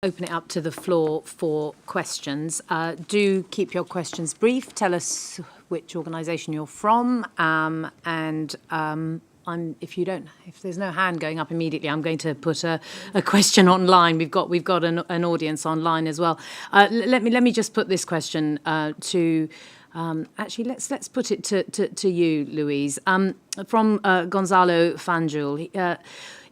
Open it up to the floor for questions. Do keep your questions brief. Tell us which organisation you're from, if there's no hand going up immediately, I'm going to put a question online. We've got an audience online as well. Let me just put this question to. Actually, let's put it to you, Louise. From Gonzalo Fanjul.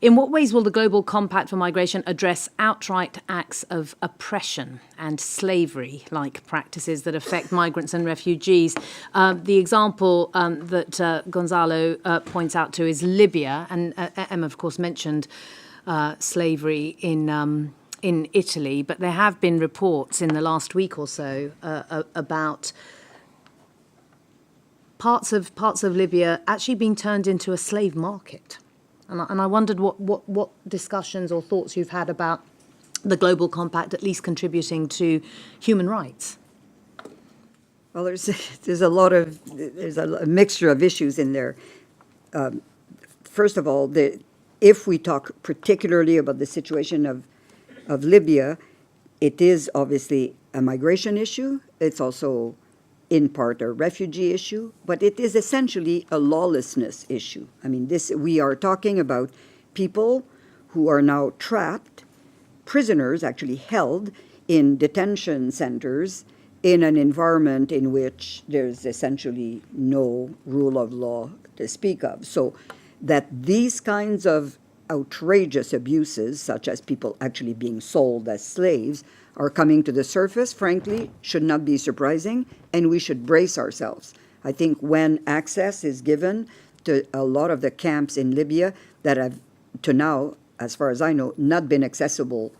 In what ways will the Global Compact for Migration address outright acts of oppression and slavery-like practices that affect migrants and refugees? The example that Gonzalo points out to is Libya, and Emma, of course, mentioned slavery in Italy, but there have been reports in the last week or so about parts of Libya actually being turned into a slave market. And I wondered what discussions or thoughts you've had about the Global Compact at least contributing to human rights. Well, there's a mixture of issues in there. First of all, if we talk particularly about the situation of Libya, it is obviously a migration issue. It's also in part a refugee issue, but it is essentially a lawlessness issue. I mean, we are talking about people who are now trapped, prisoners actually held in detention centers in an environment in which there's essentially no rule of law to speak of. So that these kinds of outrageous abuses, such as people actually being sold as slaves, are coming to the surface, frankly, should not be surprising, and we should brace ourselves. I think when access is given to a lot of the camps in Libya that have, to now, as far as I know, not been accessible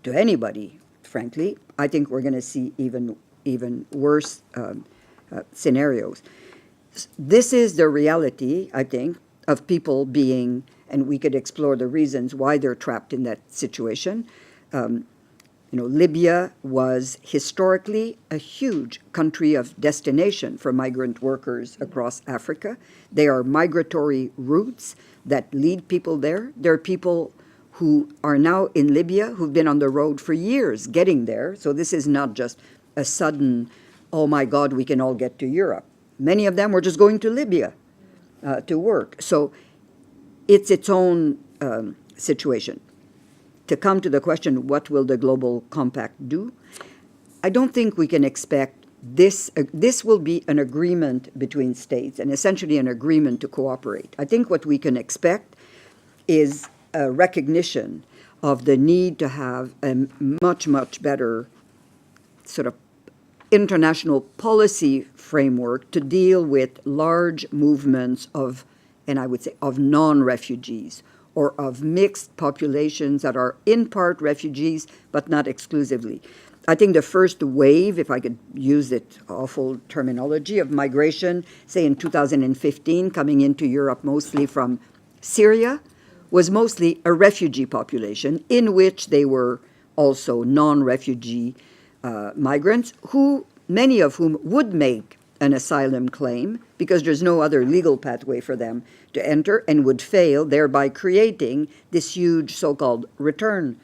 to anybody, frankly, I think we're going to see even worse scenarios. This is the reality, I think, of people being, and we could explore the reasons why they're trapped in that situation. Libya was historically a huge country of destination for migrant workers across Africa. They are migratory routes that lead people there. There are people who are now in Libya who've been on the road for years getting there. So this is not just a sudden, oh my God, we can all get to Europe. Many of them were just going to Libya to work. So it's its own situation. To come to the question, what will the Global Compact do? I don't think we can expect this. This will be an agreement between states and essentially an agreement to cooperate. I think what we can expect is a recognition of the need to have a much, much better sort of international policy framework to deal with large movements of, and I would say, of non-refugees, or of mixed populations that are in part refugees, but not exclusively. I think the first wave, if I could use it awful terminology, of migration, say in 2015, coming into Europe mostly from Syria, was mostly a refugee population in which they were also non-refugee migrants, many of whom would make an asylum claim because there's no other legal pathway for them to enter and would fail, thereby creating this huge so-called return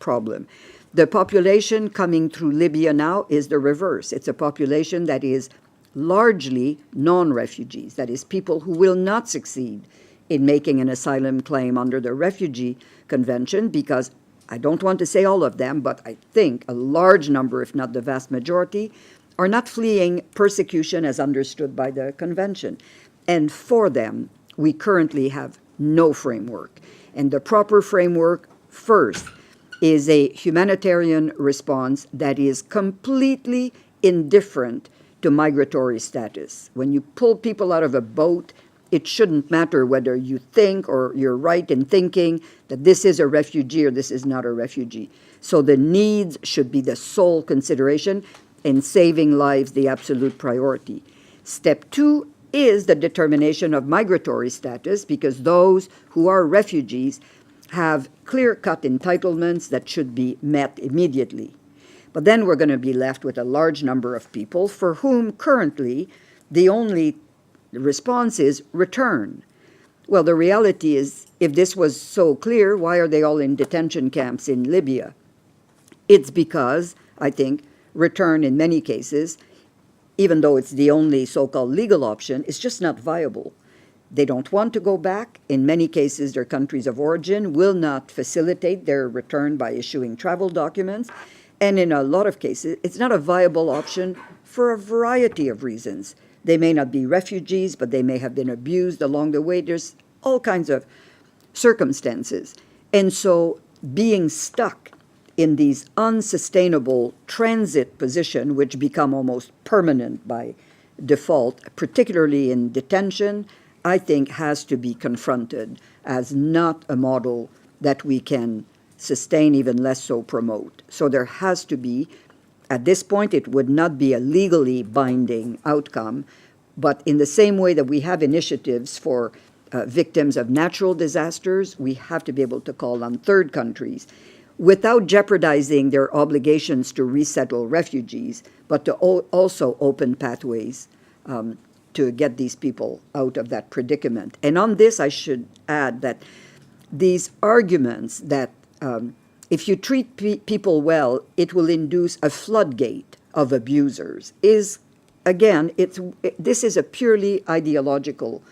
problem. The population coming through Libya now is the reverse. It's a population that is largely non-refugees, that is, people who will not succeed in making an asylum claim under the Refugee Convention, because I don't want to say all of them, but I think a large number, if not the vast majority, are not fleeing persecution as understood by the Convention. And for them, we currently have no framework. And the proper framework, first, is a humanitarian response that is completely indifferent to migratory status. When you pull people out of a boat, it shouldn't matter whether you think or you're right in thinking that this is a refugee or this is not a refugee. So the needs should be the sole consideration, and saving lives the absolute priority. Step two is the determination of migratory status, because those who are refugees have clear-cut entitlements that should be met immediately. But then we're going to be left with a large number of people for whom currently the only response is return. Well, the reality is, if this was so clear, why are they all in detention camps in Libya? It's because, I think, return in many cases, even though it's the only so-called legal option, is just not viable. They don't want to go back. In many cases, their countries of origin will not facilitate their return by issuing travel documents. And in a lot of cases, it's not a viable option for a variety of reasons. They may not be refugees, but they may have been abused along the way. There's all kinds of circumstances. And so being stuck in these unsustainable transit position, which become almost permanent by default, particularly in detention, I think has to be confronted as not a model that we can sustain, even less so promote. So there has to be, at this point, it would not be a legally binding outcome, but in the same way that we have initiatives for victims of natural disasters, we have to be able to call on third countries without jeopardizing their obligations to resettle refugees, but to also open pathways to get these people out of that predicament. And on this, I should add that these arguments that if you treat people well, it will induce a floodgate of abusers is, again, this is a purely ideological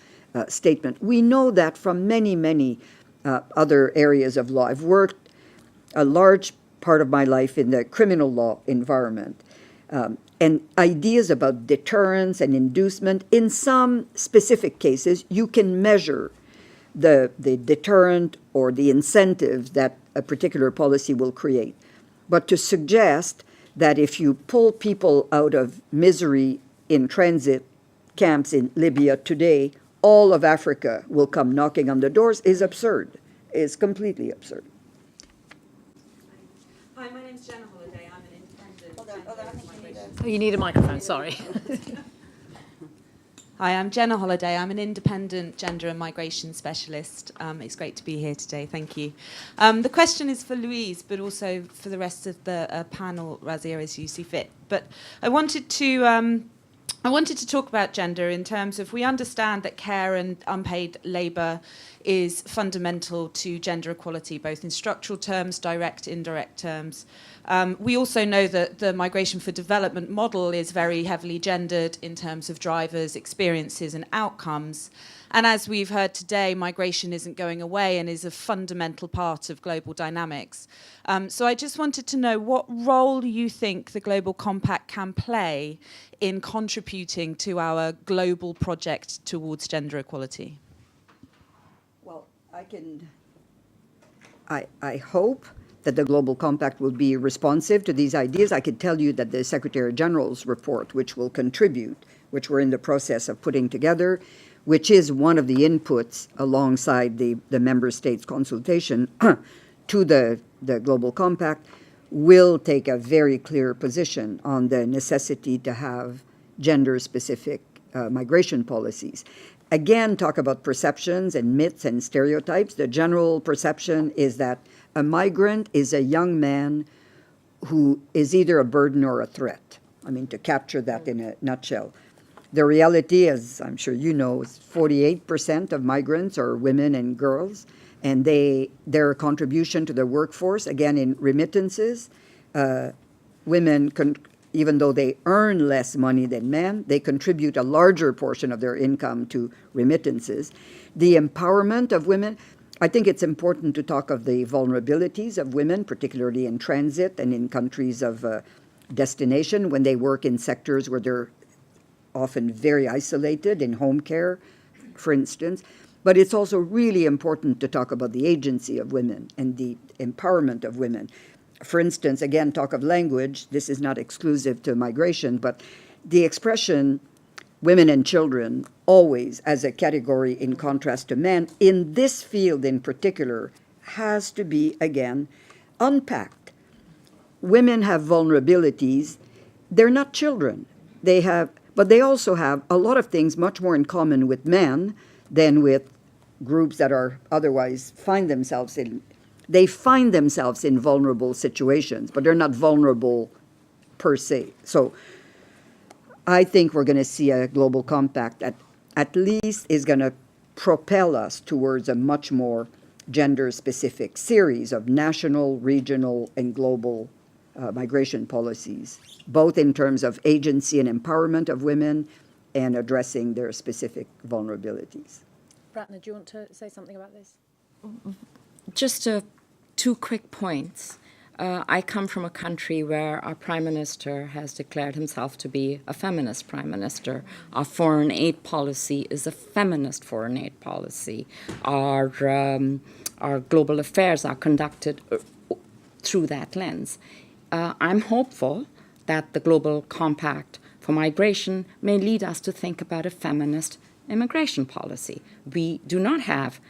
statement. We know that from many, many other areas of law. I've worked a large part of my life in the criminal law environment. And ideas about deterrence and inducement, in some specific cases, you can measure the deterrent or the incentive that a particular policy will create. But to suggest that if you pull people out of misery in transit camps in Libya today, all of Africa will come knocking on the doors is absurd, is completely absurd. Hi, my name's Jenna Holiday. I'm an independent. Oh, you need a microphone, sorry. Hi, I'm Jenna Holiday. I'm an independent gender and migration specialist. It's great to be here today. Thank you. The question is for Louise, but also for the rest of the panel, Razia, as you see fit. But I wanted to talk about gender in terms of, we understand that care and unpaid labour is fundamental to gender equality, both in structural terms, direct, indirect terms. We also know that the migration for development model is very heavily gendered in terms of drivers, experiences and outcomes. And as we've heard today, migration isn't going away and is a fundamental part of global dynamics. So I just wanted to know what role you think the Global Compact can play in contributing to our global project towards gender equality. Well, I hope that the Global Compact will be responsive to these ideas. I can tell you that the Secretary General's report, which will contribute, which we're in the process of putting together, which is one of the inputs alongside the member states' consultation to the Global Compact, will take a very clear position on the necessity to have gender-specific migration policies. Again, talk about perceptions and myths and stereotypes. The general perception is that a migrant is a young man who is either a burden or a threat. I mean, to capture that in a nutshell. The reality, as I'm sure you know, is 48% of migrants are women and girls, and their contribution to the workforce, again, in remittances, women, even though they earn less money than men, they contribute a larger portion of their income to remittances. The empowerment of women, I think it's important to talk of the vulnerabilities of women, particularly in transit and in countries of destination, when they work in sectors where they're often very isolated, in home care, for instance. But it's also really important to talk about the agency of women and the empowerment of women. For instance, again, talk of language. This is not exclusive to migration, but the expression women and children always as a category in contrast to men, in this field in particular, has to be, again, unpacked. Women have vulnerabilities. They're not children. But they also have a lot of things much more in common with men than with groups that are otherwise find themselves in vulnerable situations, but they're not vulnerable per se. So I think we're going to see a global compact that at least is going to propel us towards a much more gender-specific series of national, regional, and global migration policies, both in terms of agency and empowerment of women and addressing their specific vulnerabilities. Pratna, do you want to say something about this? Just two quick points. I come from a country where our prime minister has declared himself to be a feminist prime minister. Our foreign aid policy is a feminist foreign aid policy. Our global affairs are conducted through that lens. I'm hopeful that the Global Compact for Migration may lead us to think about a feminist immigration policy. We do not have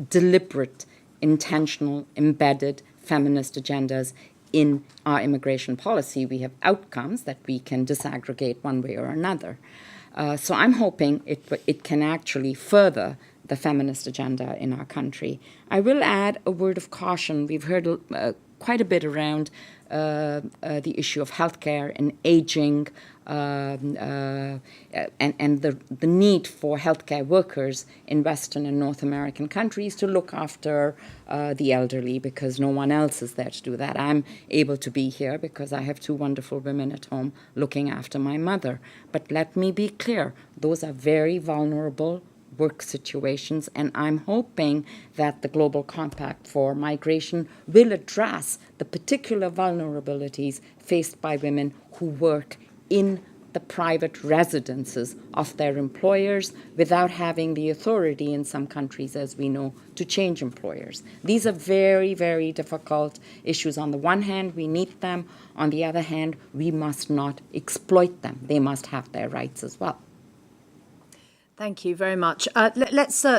deliberate, intentional, embedded feminist agendas in our immigration policy. We have outcomes that we can disaggregate one way or another. So I'm hoping it can actually further the feminist agenda in our country. I will add a word of caution. We've heard quite a bit around the issue of healthcare and aging, and the need for healthcare workers in Western and North American countries to look after the elderly, because no one else is there to do that. I'm able to be here because I have two wonderful women at home looking after my mother. But let me be clear, those are very vulnerable work situations, and I'm hoping that the Global Compact for Migration will address the particular vulnerabilities faced by women who work in the private residences of their employers without having the authority in some countries, as we know, to change employers. These are very, very difficult issues. On the one hand, we need them. On the other hand, we must not exploit them. They must have their rights as well. Thank you very much.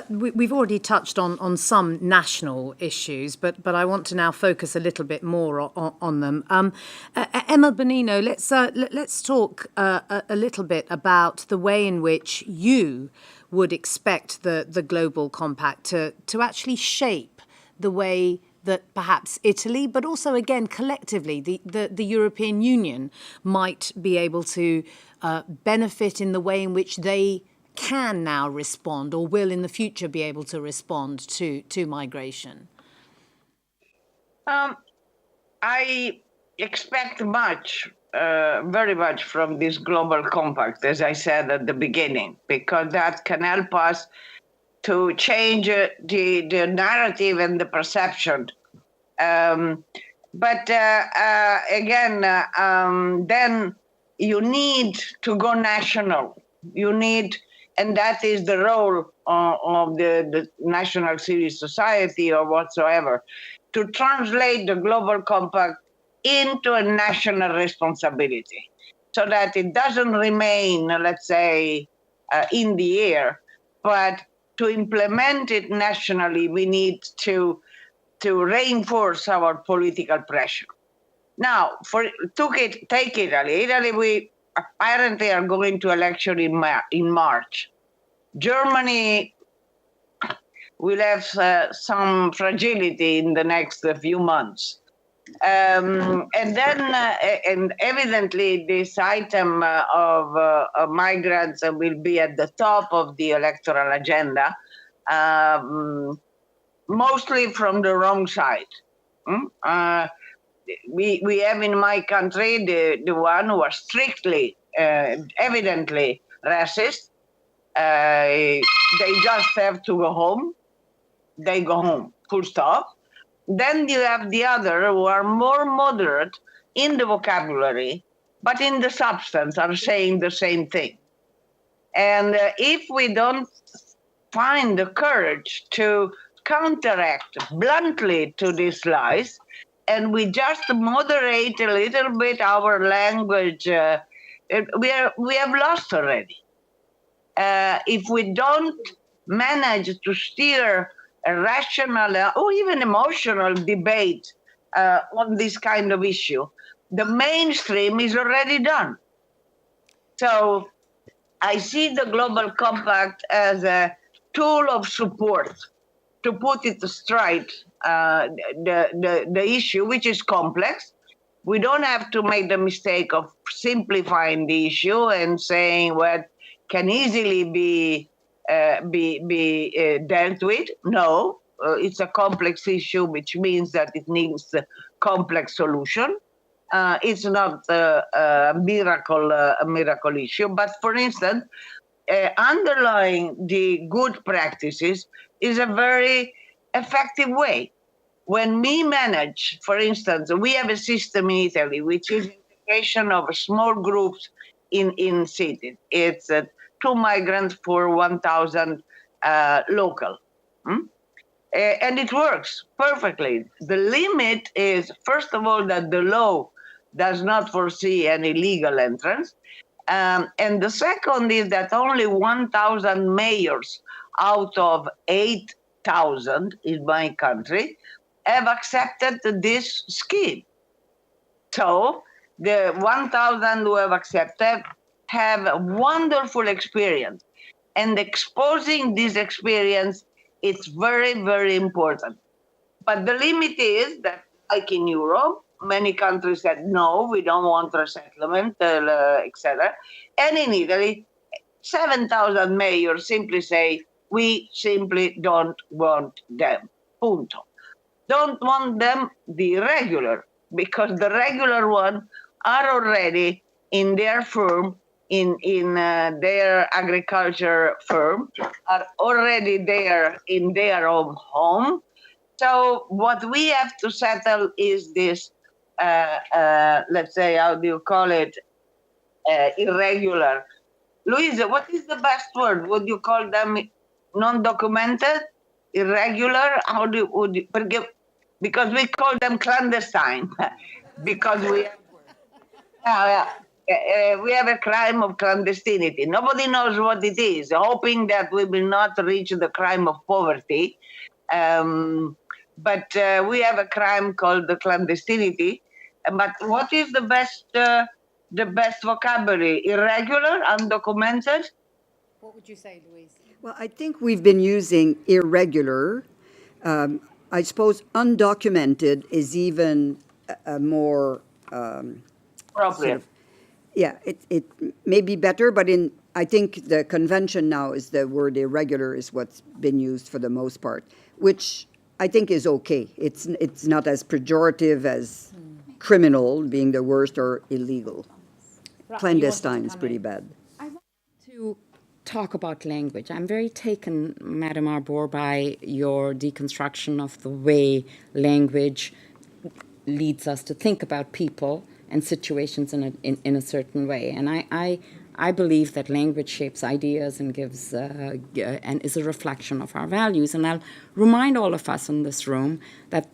We've already touched on some national issues, but I want to now focus a little bit more on them. Emma Bonino, let's talk a little bit about the way in which you would expect the Global Compact to actually shape the way that perhaps Italy, but also again collectively the European Union might be able to benefit in the way in which they can now respond or will in the future be able to respond to migration? I expect much, very much from this global compact, as I said at the beginning, because that can help us to change the narrative and the perception. But again, then you need to go national. You need, and that is the role of the national civil society or whatsoever, to translate the global compact into a national responsibility so that it doesn't remain, let's say, in the air, but to implement it nationally, we need to reinforce our political pressure. Now, take Italy. Italy, we apparently are going to election in March. Germany will have some fragility in the next few months. And then, and evidently, this item of migrants will be at the top of the electoral agenda, mostly from the wrong side. We have in my country the one who are strictly, evidently racist. They just have to go home. They go home, full stop. Then you have the other who are more moderate in the vocabulary, but in the substance are saying the same thing. And if we don't find the courage to counteract bluntly to these lies, and we just moderate a little bit our language, we have lost already. If we don't manage to steer a rational or even emotional debate on this kind of issue, the mainstream is already done. So I see the Global Compact as a tool of support to put it straight, the issue, which is complex. We don't have to make the mistake of simplifying the issue and saying what can easily be dealt with. No, it's a complex issue, which means that it needs complex solution. It's not a miracle issue. But for instance, underlying the good practices is a very effective way. When we manage, for instance, we have a system in Italy which is integration of small groups in cities. It's 2 migrants for 1,000 local. And it works perfectly. The limit is, first of all, that the law does not foresee any legal entrance. And the second is that only 1,000 mayors out of 8,000 in my country have accepted this scheme. So the 1,000 who have accepted have a wonderful experience. And exposing this experience, it's very, very important. But the limit is that, like in Europe, many countries said, no, we don't want resettlement, etc. And in Italy, 7,000 mayors simply say, we simply don't want them. Punto. Don't want them the irregular, because the regular ones are already in their firm, in their agriculture firm, are already there in their own home. So what we have to settle is this, let's say, how do you call it, irregular. Louise, what is the best word? Would you call them non-documented, irregular? How do you, because we call them clandestine, because we have a crime of clandestinity. Nobody knows what it is, hoping that we will not reach the crime of poverty. But we have a crime called the clandestinity. But what is the best vocabulary? Irregular, undocumented? What would you say, Louise? Well, I think we've been using irregular. I suppose undocumented is even a more Appropriate. yeah, it may be better, but I think the convention now is the word irregular is what's been used for the most part, which I think is okay. It's not as pejorative as criminal being the worst or illegal. Clandestine is pretty bad. To talk about language, I'm very taken, Madam Arbour, by your deconstruction of the way language leads us to think about people and situations in a certain way. And I believe that language shapes ideas and gives and is a reflection of our values. And I'll remind all of us in this room that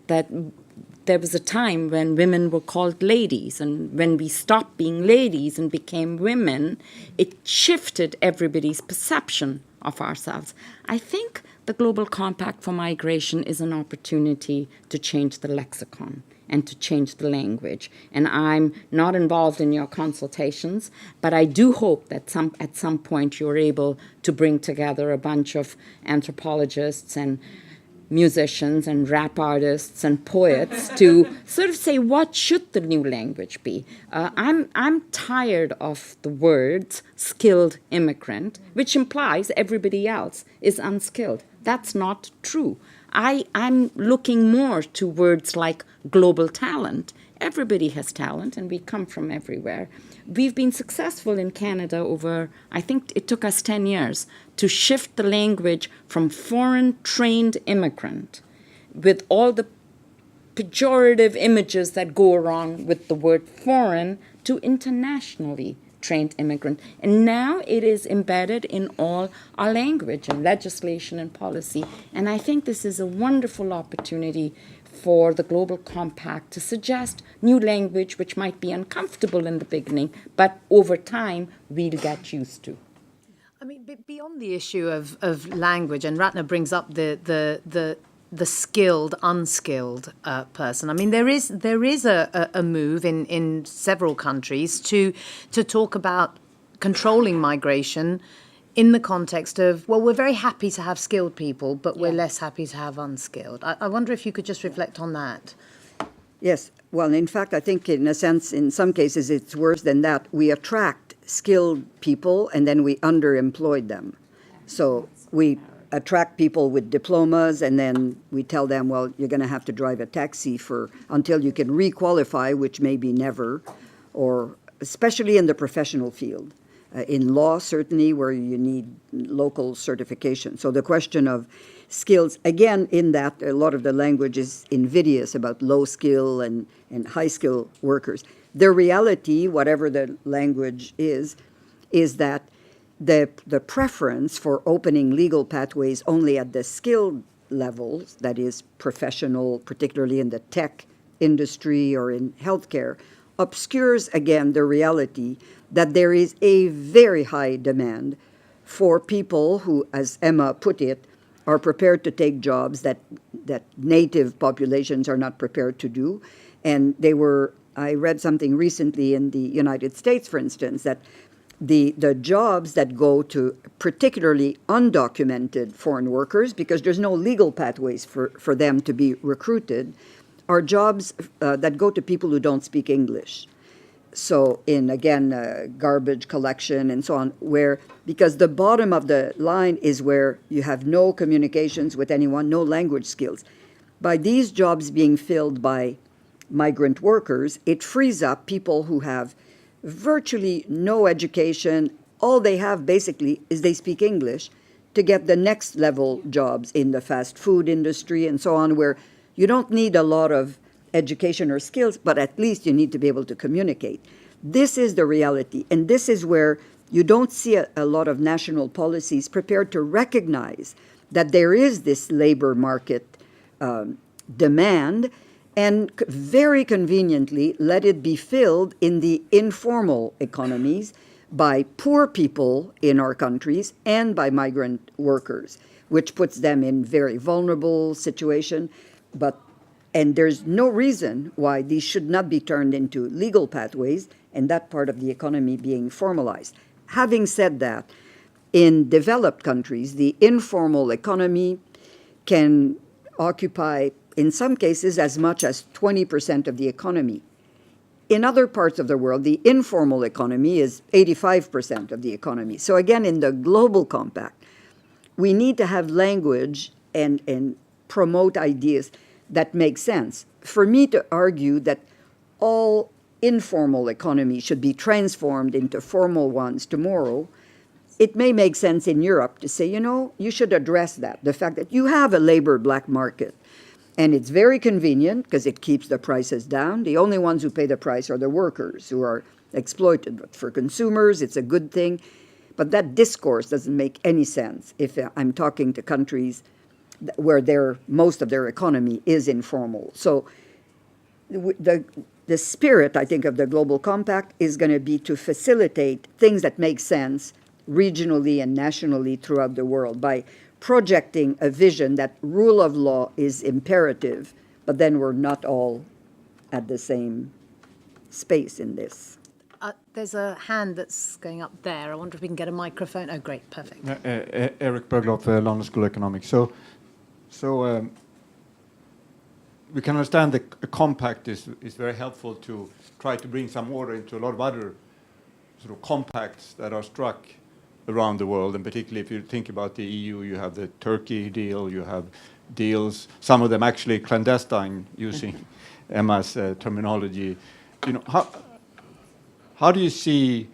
there was a time when women were called ladies, and when we stopped being ladies and became women, it shifted everybody's perception of ourselves. I think the Global Compact for Migration is an opportunity to change the lexicon and to change the language. And I'm not involved in your consultations, but I do hope that at some point you're able to bring together a bunch of anthropologists and musicians and rap artists and poets to sort of say, what should the new language be? I'm tired of the words skilled immigrant, which implies everybody else is unskilled. That's not true. I'm looking more to words like global talent. Everybody has talent, and we come from everywhere. We've been successful in Canada over, I think it took us 10 years, to shift the language from foreign trained immigrant, with all the pejorative images that go along with the word foreign, to internationally trained immigrant. And now it is embedded in all our language and legislation and policy. And I think this is a wonderful opportunity for the Global Compact to suggest new language which might be uncomfortable in the beginning, but over time we'll get used to. I mean, beyond the issue of language, and Ratna brings up the skilled, unskilled person. I mean, there is a move in several countries to talk about controlling migration in the context of, well, we're very happy to have skilled people, but we're less happy to have unskilled. I wonder if you could just reflect on that. Yes. Well, in fact, I think in a sense, in some cases, it's worse than that. We attract skilled people and then we underemploy them. So we attract people with diplomas, and then we tell them, well, you're going to have to drive a taxi until you can re-qualify, which may be never, or especially in the professional field. In law, certainly, where you need local certification. So the question of skills, again, in that, a lot of the language is invidious about low skill and high skill workers. The reality, whatever the language is that the preference for opening legal pathways only at the skilled levels, that is professional, particularly in the tech industry or in healthcare, obscures again the reality that there is a very high demand for people who, as Emma put it, are prepared to take jobs that native populations are not prepared to do. And I read something recently in the United States, for instance, that the jobs that go to particularly undocumented foreign workers, because there's no legal pathways for them to be recruited, are jobs that go to people who don't speak English. So in, again, garbage collection and so on, because the bottom of the line is where you have no communications with anyone, no language skills. By these jobs being filled by migrant workers, it frees up people who have virtually no education. All they have basically is they speak English to get the next level jobs in the fast food industry and so on, where you don't need a lot of education or skills, but at least you need to be able to communicate. This is the reality, and this is where you don't see a lot of national policies prepared to recognize that there is this labor market demand, and very conveniently let it be filled in the informal economies by poor people in our countries and by migrant workers, which puts them in very vulnerable situation. And there's no reason why these should not be turned into legal pathways and that part of the economy being formalized. Having said that, in developed countries, the informal economy can occupy, in some cases, as much as 20% of the economy. In other parts of the world, the informal economy is 85% of the economy. So again, in the global compact, we need to have language and promote ideas that make sense. For me to argue that all informal economy should be transformed into formal ones tomorrow, it may make sense in Europe to say, you should address that, the fact that you have a labor black market. And it's very convenient because it keeps the prices down. The only ones who pay the price are the workers who are exploited. But for consumers, it's a good thing. But that discourse doesn't make any sense if I'm talking to countries where most of their economy is informal. So the spirit, I think, of the Global Compact is going to be to facilitate things that make sense regionally and nationally throughout the world by projecting a vision that rule of law is imperative, but then we're not all at the same space in this. There's a hand that's going up there. I wonder if we can get a microphone. Oh, great, perfect. Eric Bergloff, London School of Economics. So we can understand the compact is very helpful to try to bring some order into a lot of other sort of compacts that are struck around the world, and particularly if you think about the EU, you have the Turkey deal, you have deals, some of them actually clandestine, using Emma's terminology. How do you see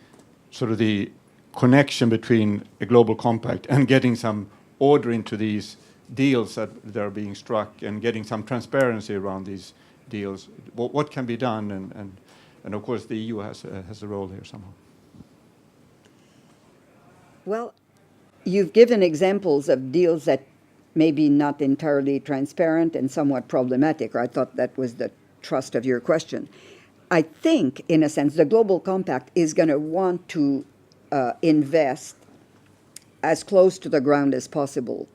sort of the connection between a global compact and getting some order into these deals that are being struck and getting some transparency around these deals? What can be done? And of course, the EU has a role here somehow. Well, you've given examples of deals that may be not entirely transparent and somewhat problematic, or I thought that was the thrust of your question. I think, in a sense, the Global Compact is going to want to invest as close to the ground as possible.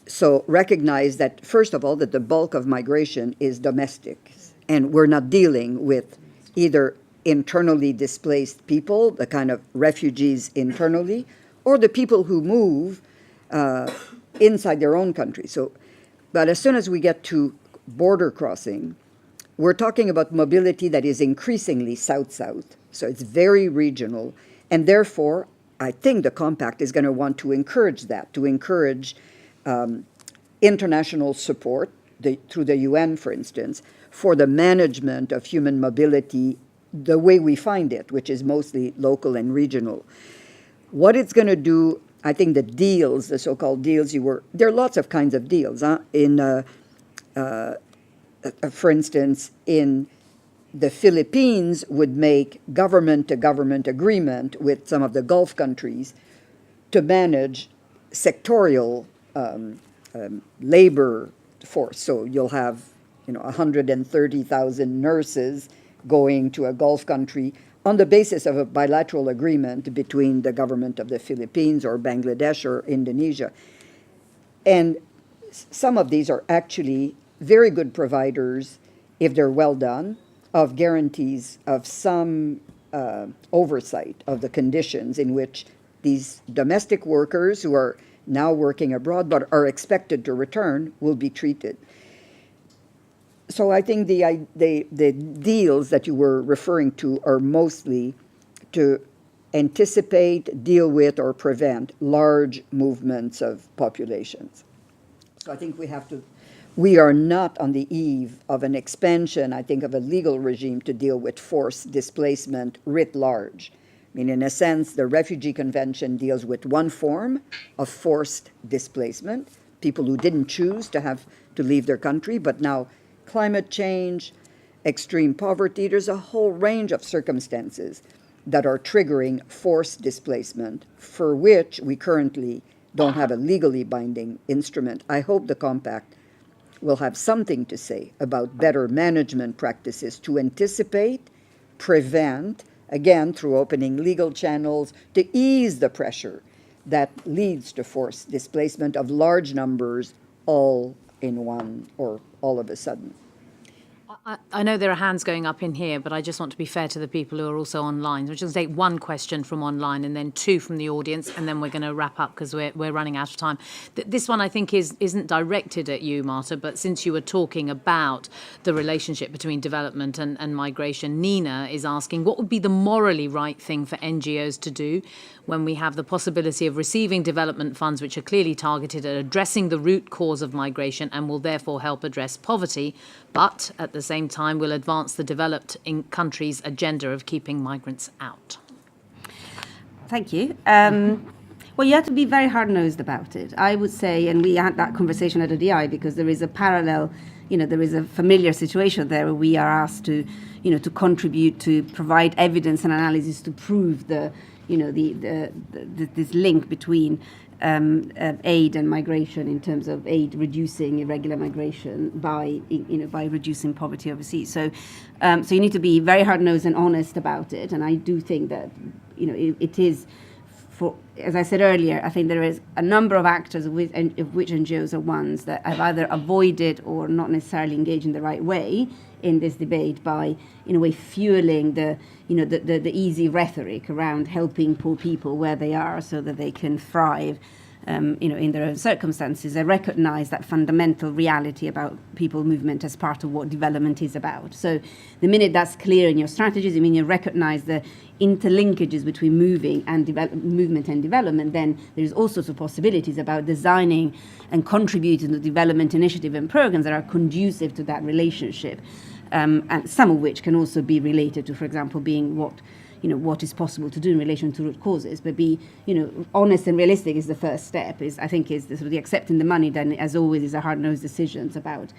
So recognize that, first of all, that the bulk of migration is domestic, and we're not dealing with either internally displaced people, the kind of refugees internally, or the people who move inside their own country. But as soon as we get to border crossing, we're talking about mobility that is increasingly south-south. So it's very regional. And therefore, I think the compact is going to want to encourage that, to encourage international support, through the UN, for instance, for the management of human mobility the way we find it, which is mostly local and regional. What it's going to do, I think the deals, the so-called deals there are lots of kinds of deals. For instance, in the Philippines would make government-to-government agreement with some of the Gulf countries to manage sectorial labor force. So you'll have 130,000 nurses going to a Gulf country on the basis of a bilateral agreement between the government of the Philippines or Bangladesh or Indonesia. And some of these are actually very good providers, if they're well done, of guarantees of some oversight of the conditions in which these domestic workers who are now working abroad but are expected to return will be treated. So I think the deals that you were referring to are mostly to anticipate, deal with, or prevent large movements of populations. So I think we are not on the eve of an expansion, I think, of a legal regime to deal with forced displacement writ large. I mean, in a sense, the Refugee Convention deals with one form of forced displacement, people who didn't choose to have to leave their country, but now climate change, extreme poverty, there's a whole range of circumstances that are triggering forced displacement for which we currently don't have a legally binding instrument. I hope the compact will have something to say about better management practices to anticipate, prevent, again, through opening legal channels, to ease the pressure that leads to forced displacement of large numbers all in one or all of a sudden. I know there are hands going up in here, but I just want to be fair to the people who are also online. So I'm just going to take one question from online and then two from the audience, and then we're going to wrap up because we're running out of time. This one, I think, isn't directed at you, Marta, but since you were talking about the relationship between development and migration, Nina is asking, what would be the morally right thing for NGOs to do when we have the possibility of receiving development funds which are clearly targeted at addressing the root cause of migration and will therefore help address poverty, but at the same time will advance the developed countries' agenda of keeping migrants out? Thank you. Well, you have to be very hard-nosed about it. I would say, and we had that conversation at ODI, because there is a parallel, there is a familiar situation there where we are asked to, to contribute, to provide evidence and analysis to prove this link between aid and migration, in terms of aid reducing irregular migration by reducing poverty overseas. So you need to be very hard-nosed and honest about it. And I do think that it is, for, as I said earlier, I think there is a number of actors of which NGOs are ones that have either avoided or not necessarily engaged in the right way in this debate by, in a way, fueling the easy rhetoric around helping poor people where they are so that they can thrive, in their own circumstances. I recognize that fundamental reality about people movement as part of what development is about. So the minute that's clear in your strategies, you recognize the interlinkages between movement and development, then there's all sorts of possibilities about designing and contributing to development initiative and programs that are conducive to that relationship. And some of which can also be related to, for example, being what is possible to do in relation to root causes, but be, honest and realistic is the first step. Is the accepting the money. Then, as always, is a hard-nosed decisions about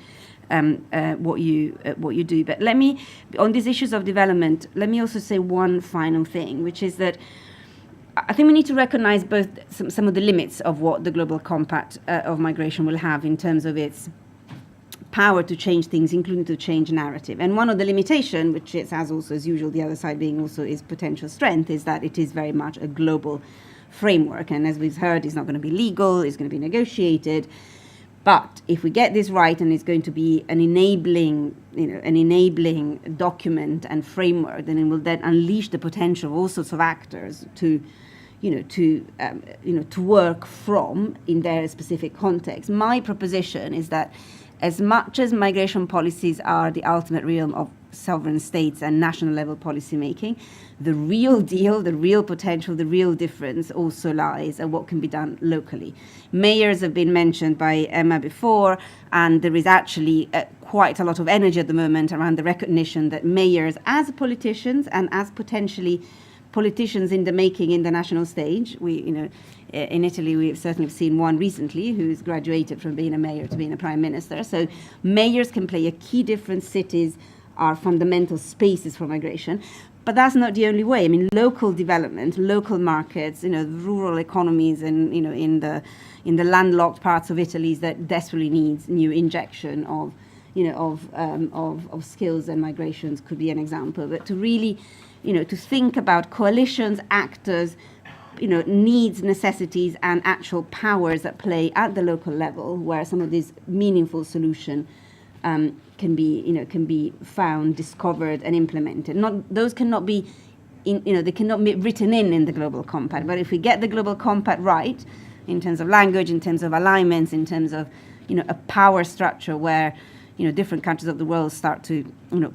what you do. But let me, on these issues of development, let me also say one final thing, which is that I think we need to recognize both some of the limits of what the Global Compact of Migration will have in terms of its power to change things, including to change narrative. And one of the limitations, which it has also, as usual, the other side being also its potential strength, is that it is very much a global framework. And as we've heard, it's not going to be legal, it's going to be negotiated. But if we get this right, and it's going to be an enabling document and framework, then it will then unleash the potential of all sorts of actors to work from in their specific context. My proposition is that as much as migration policies are the ultimate realm of sovereign states and national level policy making. The real deal, the real potential, the real difference also lies in what can be done locally. Mayors have been mentioned by Emma before, and there is actually quite a lot of energy at the moment around the recognition that mayors, as politicians and as potentially politicians in the making in the national stage, in Italy, we've certainly seen one recently who's graduated from being a mayor to being a prime minister. So mayors can play a key difference. Cities are fundamental spaces for migration. But that's not the only way. I mean, local development, local markets, rural economies, and in the landlocked parts of Italy that desperately needs new injection of skills and migrations could be an example. But to really, to think about coalitions, actors, needs, necessities, and actual powers at play at the local level, where some of these meaningful solutions can be found, discovered, and implemented. Those cannot be, they cannot be written in the Global Compact. But if we get the Global Compact right, in terms of language, in terms of alignments, in terms of, a power structure where, different countries of the world start to,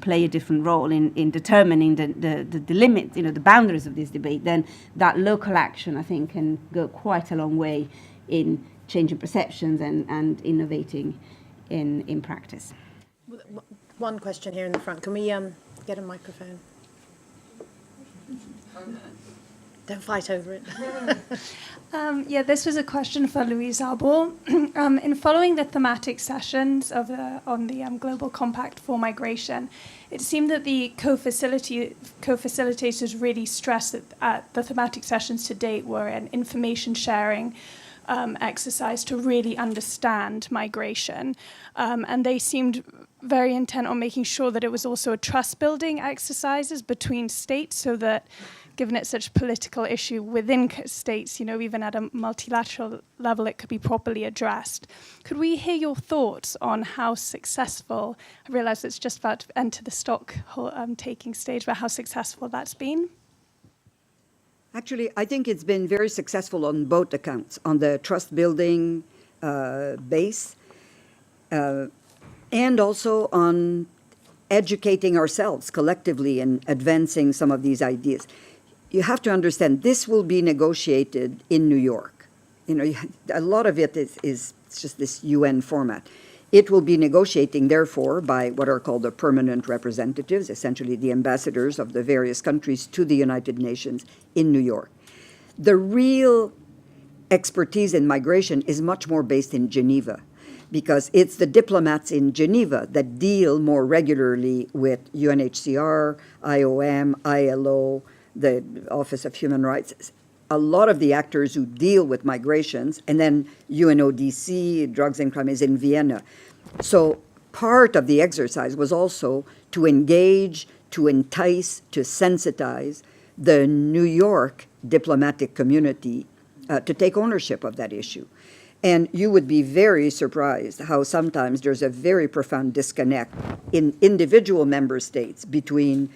play a different role in determining the limits, the boundaries of this debate, then that local action, I think, can go quite a long way in changing perceptions and innovating in practice. One question here in the front. Can we get a microphone? Don't fight over it. This was a question for Louise Arbour. In following the thematic sessions on the Global Compact for Migration, it seemed that the co-facilitators really stressed that the thematic sessions to date were an information sharing exercise to really understand migration. And they seemed very intent on making sure that it was also a trust-building exercises between states, so that given it's such a political issue within states, even at a multilateral level, it could be properly addressed. Could we hear your thoughts on how successful, I realise it's just about to enter the stock taking stage, but how successful that's been? Actually, I think it's been very successful on both accounts, on the trust-building base, and also on educating ourselves collectively and advancing some of these ideas. You have to understand, this will be negotiated in New York. A lot of it is just this UN format. It will be negotiating, therefore, by what are called the permanent representatives, essentially the ambassadors of the various countries to the United Nations in New York. The real expertise in migration is much more based in Geneva, because it's the diplomats in Geneva that deal more regularly with UNHCR, IOM, ILO, the Office of Human Rights, a lot of the actors who deal with migrations, and then UNODC, Drugs and Crime, is in Vienna. So part of the exercise was also to engage, to entice, to sensitize the New York diplomatic community to take ownership of that issue. And you would be very surprised how sometimes there's a very profound disconnect in individual member states between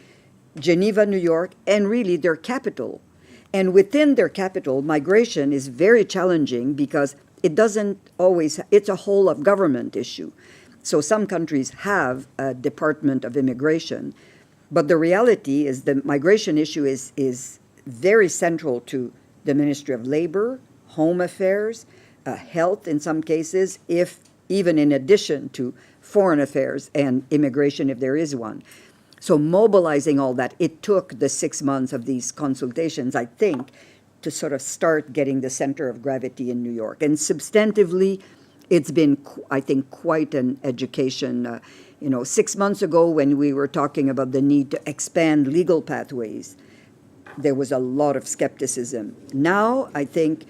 Geneva, New York, and really their capital. And within their capital, migration is very challenging because it doesn't always, it's a whole of government issue. So some countries have a Department of Immigration, but the reality is the migration issue is very central to the Ministry of Labor, Home Affairs, health in some cases, if even in addition to foreign affairs and immigration, if there is one. So mobilizing all that, it took the 6 months of these consultations, I think, to sort of start getting the center of gravity in New York. And substantively, it's been, I think, quite an education. 6 months ago when we were talking about the need to expand legal pathways, there was a lot of skepticism. Now, I think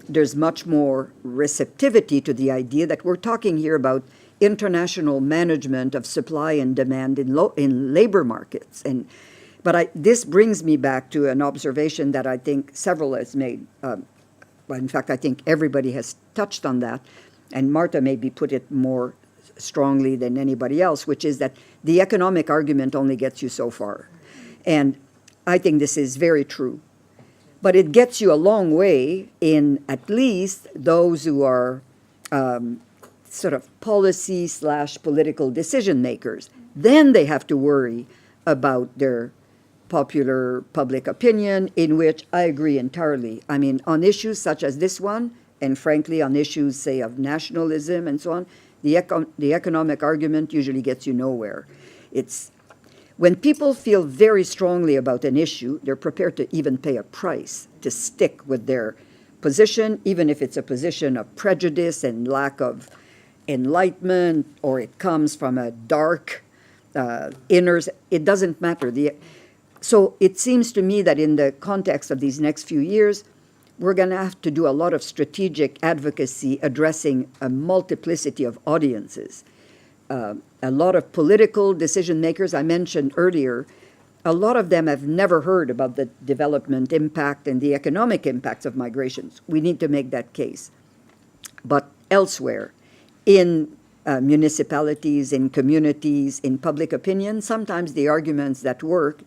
there's much more receptivity to the idea that we're talking here about international management of supply and demand in labor markets. But this brings me back to an observation that I think several has made. In fact, I think everybody has touched on that, and Marta maybe put it more strongly than anybody else, which is that the economic argument only gets you so far. And I think this is very true. But it gets you a long way in at least those who are sort of policy/political decision makers. Then they have to worry about their popular public opinion, in which I agree entirely. I mean, on issues such as this one, and frankly, on issues, say, of nationalism and so on, the economic argument usually gets you nowhere. It's when people feel very strongly about an issue, they're prepared to even pay a price to stick with their position, even if it's a position of prejudice and lack of enlightenment, or it comes from a dark it doesn't matter. So it seems to me that in the context of these next few years, we're going to have to do a lot of strategic advocacy addressing a multiplicity of audiences. A lot of political decision makers I mentioned earlier, a lot of them have never heard about the development impact and the economic impacts of migrations. We need to make that case. But elsewhere, in municipalities, in communities, in public opinion, sometimes the arguments that work,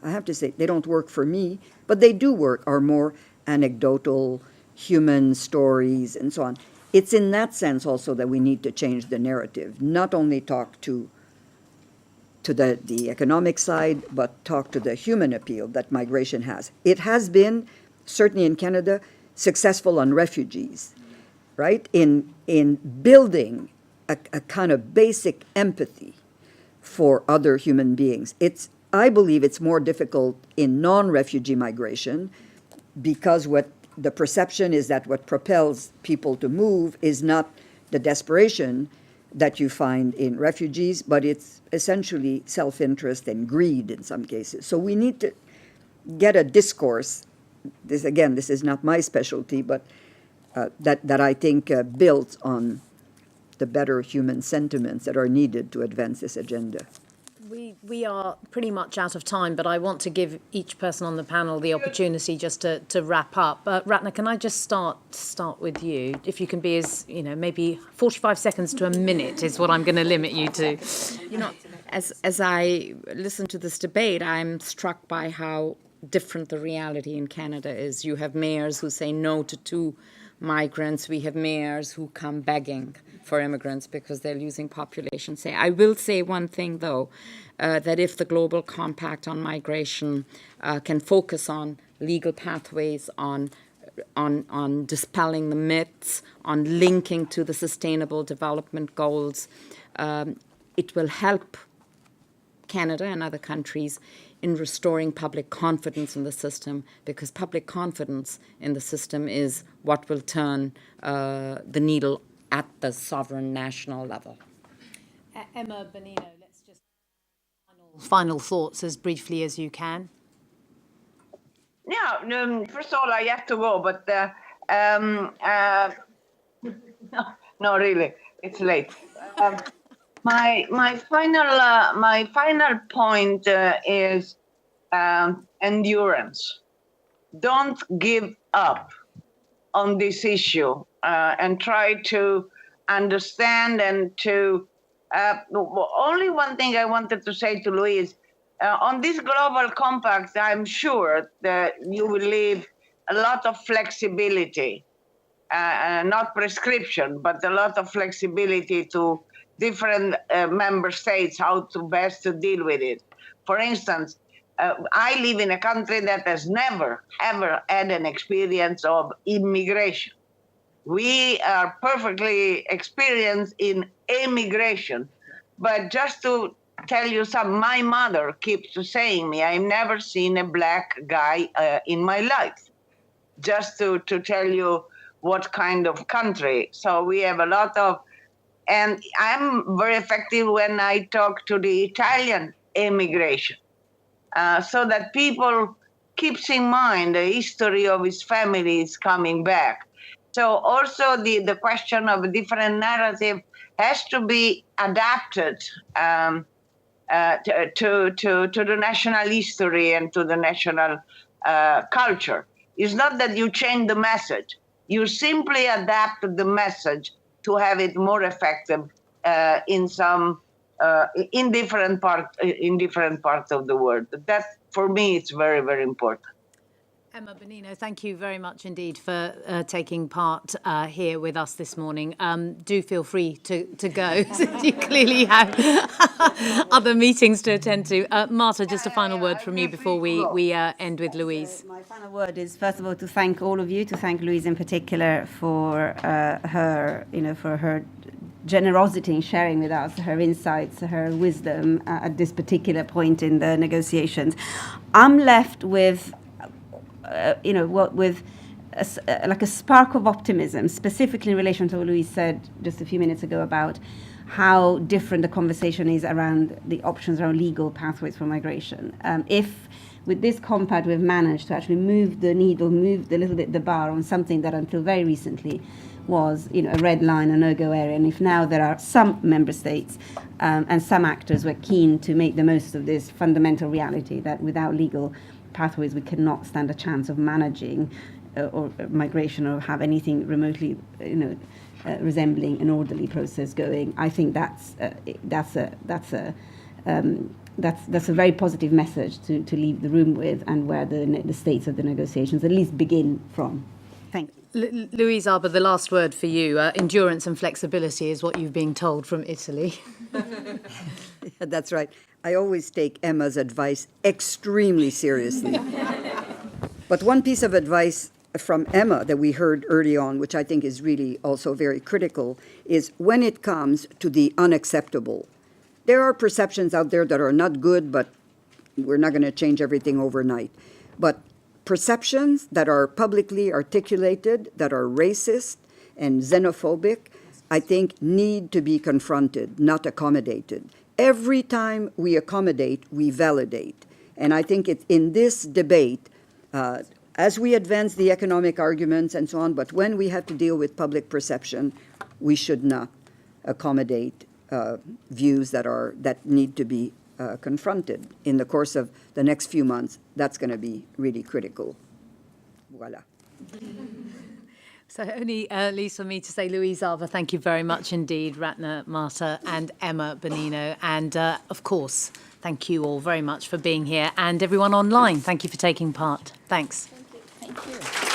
I have to say, they don't work for me, but they do work, are more anecdotal, human stories, and so on. It's in that sense also that we need to change the narrative, not only talk to the economic side, but talk to the human appeal that migration has. It has been, certainly in Canada, successful on refugees, right? In building a kind of basic empathy for other human beings. I believe it's more difficult in non-refugee migration because what the perception is that what propels people to move is not the desperation that you find in refugees, but it's essentially self-interest and greed in some cases. So we need to get a discourse. This is not my specialty, but that I think builds on the better human sentiments that are needed to advance this agenda. We are pretty much out of time, but I want to give each person on the panel the opportunity just to wrap up. Ratna, can I just start with you? If you can be as, maybe 45 seconds to a minute is what I'm going to limit you to. As I listen to this debate, I'm struck by how different the reality in Canada is. You have mayors who say no to 2 migrants. We have mayors who come begging for immigrants because they're losing population. I will say one thing, though, that if the Global Compact on migration can focus on legal pathways, on dispelling the myths, on linking to the Sustainable Development Goals, it will help Canada and other countries in restoring public confidence in the system, because public confidence in the system is what will turn the needle at the sovereign national level. Emma Bonino, let's just final thoughts as briefly as you can. Yeah, first of all, I have to go, but no, really, it's late. My final point is endurance. Don't give up on this issue and try to understand and to. Only one thing I wanted to say to Louise. On this global compact, I'm sure that you will leave a lot of flexibility, not prescription, but a lot of flexibility to different member states how to best to deal with it. For instance, I live in a country that has never, ever had an experience of immigration. We are perfectly experienced in immigration. But just to tell you something, my mother keeps saying me, I've never seen a black guy in my life. Just to tell you what kind of country. So we have a lot of, and I'm very effective when I talk to the Italian immigration, so that people keeps in mind the history of his family is coming back. So also the question of a different narrative has to be adapted to the national history and to the national culture. It's not that you change the message. You simply adapt the message to have it more effective in different parts of the world. That, for me, it's very, very important. Emma Bonino, thank you very much indeed for taking part here with us this morning. Do feel free to go, since you clearly have other meetings to attend to. Marta, just a final word from you before we end with Louise. My final word is, first of all, to thank all of you, to thank Louise in particular for her generosity in sharing with us her insights, her wisdom at this particular point in the negotiations. I'm left with with a spark of optimism, specifically in relation to what Louise said just a few minutes ago about how different the conversation is around the options around legal pathways for migration. If with this compact we've managed to actually move the needle, move a little bit the bar on something that until very recently was a red line, a no-go area, and if now there are some member states and some actors who are keen to make the most of this fundamental reality that without legal pathways we cannot stand a chance of managing or migration or have anything remotely resembling an orderly process going. I think that's a very positive message to leave the room with, and where the states of the negotiations at least begin from. Thank you. Louise Arbour, the last word for you. Endurance and flexibility is what you've been told from Italy. Yeah, that's right. I always take Emma's advice extremely seriously. But one piece of advice from Emma that we heard early on, which I think is really also very critical, is when it comes to the unacceptable. There are perceptions out there that are not good, but we're not going to change everything overnight. But perceptions that are publicly articulated, that are racist and xenophobic, I think need to be confronted, not accommodated. Every time we accommodate, we validate. And I think it's in this debate, as we advance the economic arguments and so on, but when we have to deal with public perception, we should not accommodate views that need to be confronted in the course of the next few months. That's going to be really critical. Voila. So only leaves for me to say, Louise Arbour, thank you very much indeed, Ratna, Marta and Emma Bonino. And of course, thank you all very much for being here. And everyone online, thank you for taking part. Thanks. Thank you.